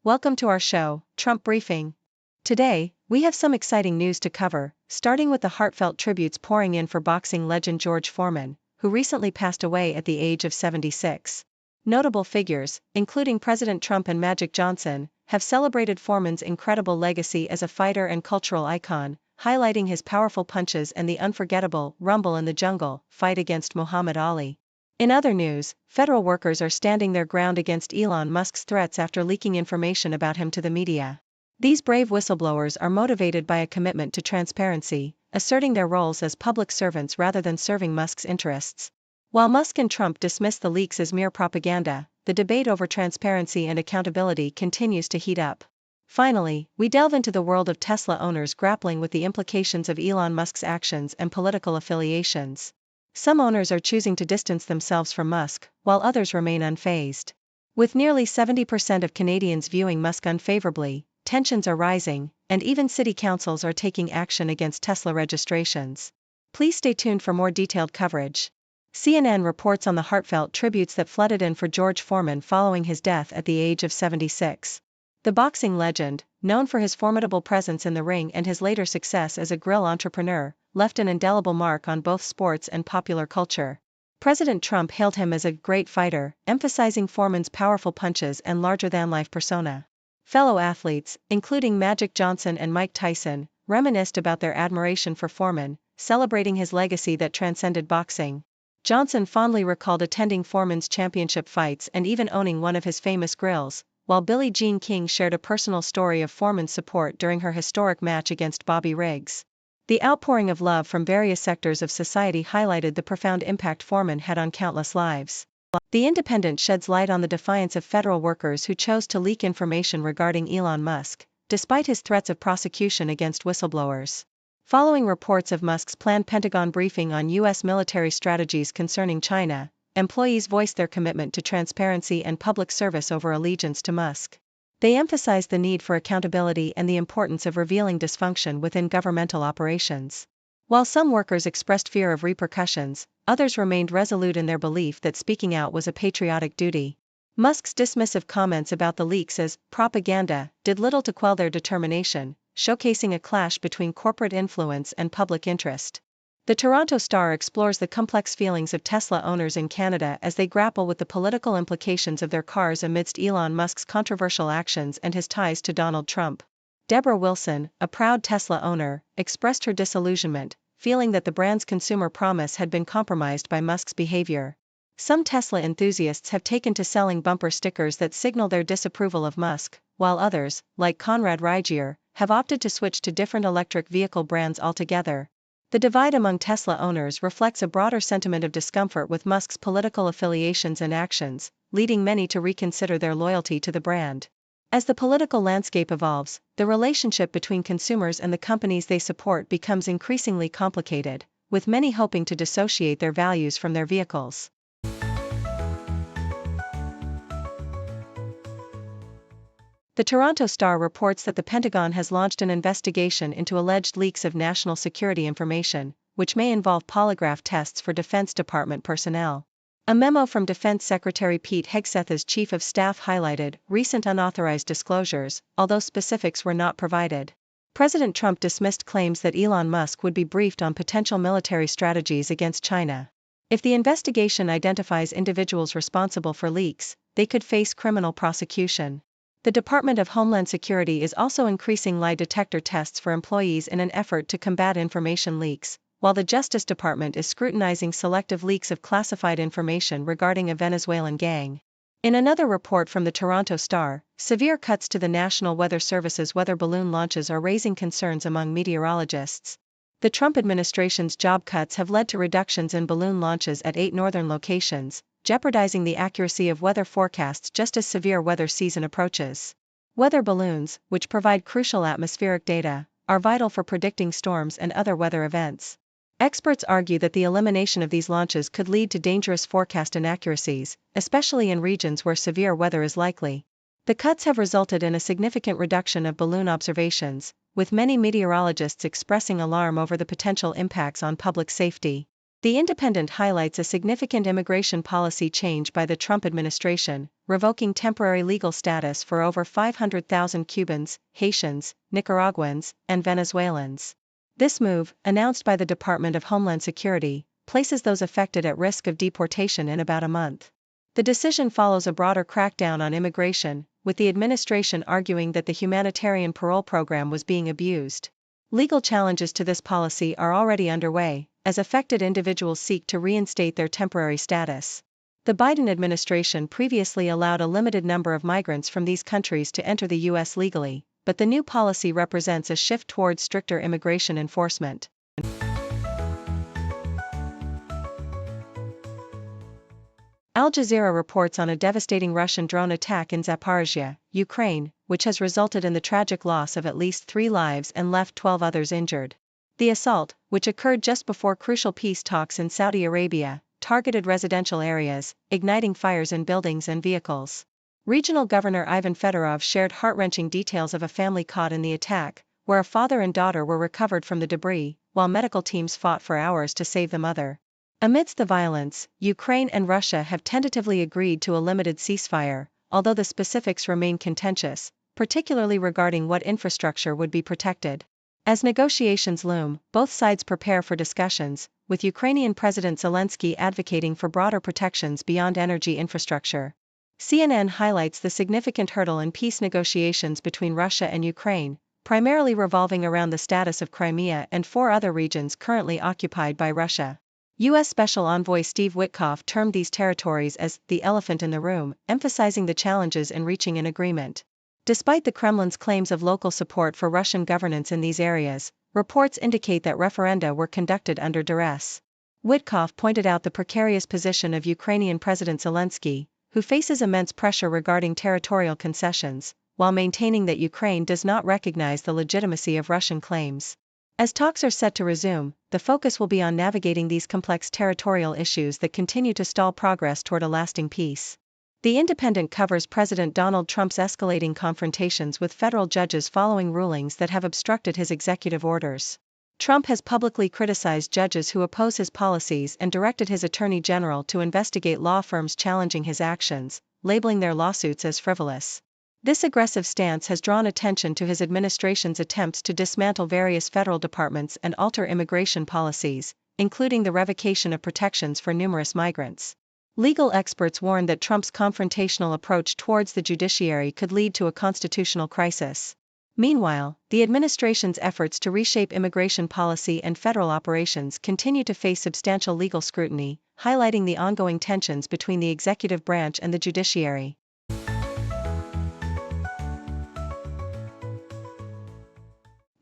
Welcome to our show, Trump Briefing. Today, we have some exciting news to cover, starting with the heartfelt tributes pouring in for boxing legend George Foreman, who recently passed away at the age of 76. Notable figures, including President Trump and Magic Johnson, have celebrated Foreman's incredible legacy as a fighter and cultural icon, highlighting his powerful punches and the unforgettable Rumble in the Jungle fight against Muhammad Ali. In other news, federal workers are standing their ground against Elon Musk's threats after leaking information about him to the media. These brave whistleblowers are motivated by a commitment to transparency, asserting their roles as public servants rather than serving Musk's interests. While Musk and Trump dismiss the leaks as mere propaganda, the debate over transparency and accountability continues to heat up. Finally, we delve into the world of Tesla owners grappling with the implications of Elon Musk's actions and political affiliations. Some owners are choosing to distance themselves from Musk, while others remain unfazed. With nearly 70% of Canadians viewing Musk unfavorably, tensions are rising, and even city councils are taking action against Tesla registrations. Please stay tuned for more detailed coverage. CNN reports on the heartfelt tributes that flooded in for George Foreman following his death at the age of 76. The boxing legend, known for his formidable presence in the ring and his later success as a grill entrepreneur, left an indelible mark on both sports and popular culture. President Trump hailed him as a great fighter, emphasizing Foreman's powerful punches and larger-than-life persona. Fellow athletes, including Magic Johnson and Mike Tyson, reminisced about their admiration for Foreman, celebrating his legacy that transcended boxing. Johnson fondly recalled attending Foreman's championship fights and even owning one of his famous grills, while Billie Jean King shared a personal story of Foreman's support during her historic match against Bobby Riggs. The outpouring of love from various sectors of society highlighted the profound impact Foreman had on countless lives. The Independent sheds light on the defiance of federal workers who chose to leak information regarding Elon Musk, despite his threats of prosecution against whistleblowers. Following reports of Musk's planned Pentagon briefing on U.S. military strategies concerning China, employees voiced their commitment to transparency and public service over allegiance to Musk. They emphasized the need for accountability and the importance of revealing dysfunction within governmental operations. While some workers expressed fear of repercussions, others remained resolute in their belief that speaking out was a patriotic duty. Musk's dismissive comments about the leaks as propaganda did little to quell their determination, showcasing a clash between corporate influence and public interest. The Toronto Star explores the complex feelings of Tesla owners in Canada as they grapple with the political implications of their cars amidst Elon Musk's controversial actions and his ties to Donald Trump. Deborah Wilson, a proud Tesla owner, expressed her disillusionment, feeling that the brand's consumer promise had been compromised by Musk's behavior. Some Tesla enthusiasts have taken to selling bumper stickers that signal their disapproval of Musk, while others, like Conrad Rygier, have opted to switch to different electric vehicle brands altogether. The divide among Tesla owners reflects a broader sentiment of discomfort with Musk's political affiliations and actions, leading many to reconsider their loyalty to the brand. As the political landscape evolves, the relationship between consumers and the companies they support becomes increasingly complicated, with many hoping to dissociate their values from their vehicles. The Toronto Star reports that the Pentagon has launched an investigation into alleged leaks of national security information, which may involve polygraph tests for Defense Department personnel. A memo from Defense Secretary Pete Hegseth as Chief of Staff highlighted recent unauthorized disclosures, although specifics were not provided. President Trump dismissed claims that Elon Musk would be briefed on potential military strategies against China. If the investigation identifies individuals responsible for leaks, they could face criminal prosecution. The Department of Homeland Security is also increasing lie detector tests for employees in an effort to combat information leaks, while the Justice Department is scrutinizing selective leaks of classified information regarding a Venezuelan gang. In another report from the Toronto Star, severe cuts to the National Weather Service's weather balloon launches are raising concerns among meteorologists. The Trump administration's job cuts have led to reductions in balloon launches at 8 northern locations, jeopardizing the accuracy of weather forecasts just as severe weather season approaches. Weather balloons, which provide crucial atmospheric data, are vital for predicting storms and other weather events. Experts argue that the elimination of these launches could lead to dangerous forecast inaccuracies, especially in regions where severe weather is likely. The cuts have resulted in a significant reduction of balloon observations, with many meteorologists expressing alarm over the potential impacts on public safety. The Independent highlights a significant immigration policy change by the Trump administration, revoking temporary legal status for over 500,000 Cubans, Haitians, Nicaraguans, and Venezuelans. This move, announced by the Department of Homeland Security, places those affected at risk of deportation in about a month. The decision follows a broader crackdown on immigration, with the administration arguing that the humanitarian parole program was being abused. Legal challenges to this policy are already underway, as affected individuals seek to reinstate their temporary status. The Biden administration previously allowed a limited number of migrants from these countries to enter the U.S. legally, but the new policy represents a shift towards stricter immigration enforcement. Al Jazeera reports on a devastating Russian drone attack in Zaporizhzhia, Ukraine, which has resulted in the tragic loss of at least 3 lives and left 12 others injured. The assault, which occurred just before crucial peace talks in Saudi Arabia, targeted residential areas, igniting fires in buildings and vehicles. Regional Governor Ivan Fedorov shared heart-wrenching details of a family caught in the attack, where a father and daughter were recovered from the debris, while medical teams fought for hours to save the mother. Amidst the violence, Ukraine and Russia have tentatively agreed to a limited ceasefire, although the specifics remain contentious, particularly regarding what infrastructure would be protected. As negotiations loom, both sides prepare for discussions, with Ukrainian President Zelensky advocating for broader protections beyond energy infrastructure. CNN highlights the significant hurdle in peace negotiations between Russia and Ukraine, primarily revolving around the status of Crimea and 4 other regions currently occupied by Russia. U.S. Special Envoy Steve Witkoff termed these territories as the elephant in the room, emphasizing the challenges in reaching an agreement. Despite the Kremlin's claims of local support for Russian governance in these areas, reports indicate that referenda were conducted under duress. Witkoff pointed out the precarious position of Ukrainian President Zelensky, who faces immense pressure regarding territorial concessions, while maintaining that Ukraine does not recognize the legitimacy of Russian claims. As talks are set to resume, the focus will be on navigating these complex territorial issues that continue to stall progress toward a lasting peace. The Independent covers President Donald Trump's escalating confrontations with federal judges following rulings that have obstructed his executive orders. Trump has publicly criticized judges who oppose his policies and directed his attorney general to investigate law firms challenging his actions, labeling their lawsuits as frivolous. This aggressive stance has drawn attention to his administration's attempts to dismantle various federal departments and alter immigration policies, including the revocation of protections for numerous migrants. Legal experts warn that Trump's confrontational approach towards the judiciary could lead to a constitutional crisis. Meanwhile, the administration's efforts to reshape immigration policy and federal operations continue to face substantial legal scrutiny, highlighting the ongoing tensions between the executive branch and the judiciary.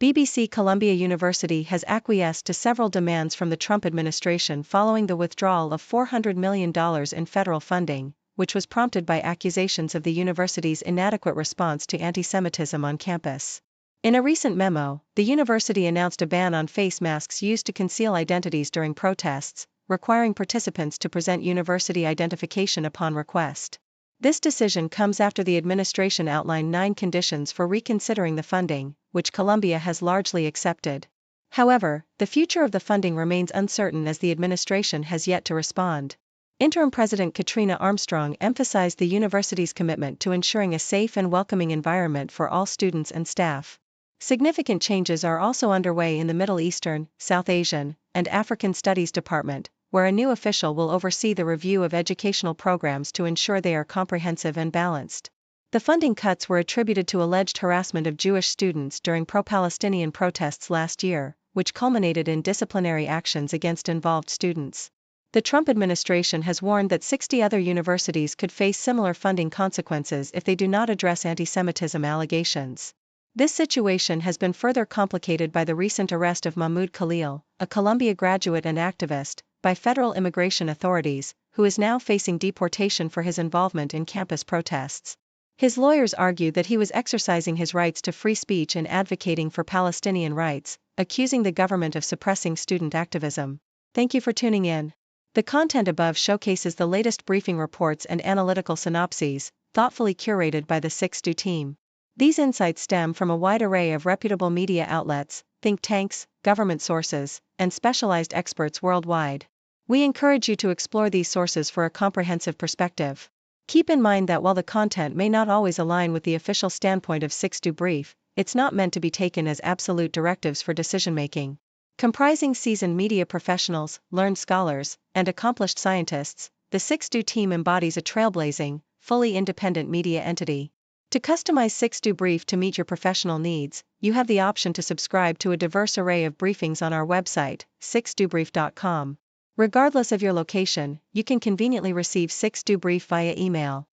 BBC Columbia University has acquiesced to several demands from the Trump administration following the withdrawal of $400 million in federal funding, which was prompted by accusations of the university's inadequate response to anti-Semitism on campus. In a recent memo, the university announced a ban on face masks used to conceal identities during protests, requiring participants to present university identification upon request. This decision comes after the administration outlined 9 conditions for reconsidering the funding, which Columbia has largely accepted. However, the future of the funding remains uncertain as the administration has yet to respond. Interim President Katrina Armstrong emphasized the university's commitment to ensuring a safe and welcoming environment for all students and staff. Significant changes are also underway in the Middle Eastern, South Asian, and African Studies Department, where a new official will oversee the review of educational programs to ensure they are comprehensive and balanced. The funding cuts were attributed to alleged harassment of Jewish students during pro-Palestinian protests last year, which culminated in disciplinary actions against involved students. The Trump administration has warned that 60 other universities could face similar funding consequences if they do not address anti-Semitism allegations. This situation has been further complicated by the recent arrest of Mahmoud Khalil, a Columbia graduate and activist, by federal immigration authorities, who is now facing deportation for his involvement in campus protests. His lawyers argue that he was exercising his rights to free speech and advocating for Palestinian rights, accusing the government of suppressing student activism. Thank you for tuning in. The content above showcases the latest briefing reports and analytical synopses, thoughtfully curated by the 6Do team. These insights stem from a wide array of reputable media outlets, think tanks, government sources, and specialized experts worldwide. We encourage you to explore these sources for a comprehensive perspective. Keep in mind that while the content may not always align with the official standpoint of 6do Brief, it's not meant to be taken as absolute directives for decision-making. Comprising seasoned media professionals, learned scholars, and accomplished scientists, the 6do team embodies a trailblazing, fully independent media entity. To customize 6do Brief to meet your professional needs, you have the option to subscribe to a diverse array of briefings on our website, 6dobrief.com. Regardless of your location, you can conveniently receive 6do Brief via email.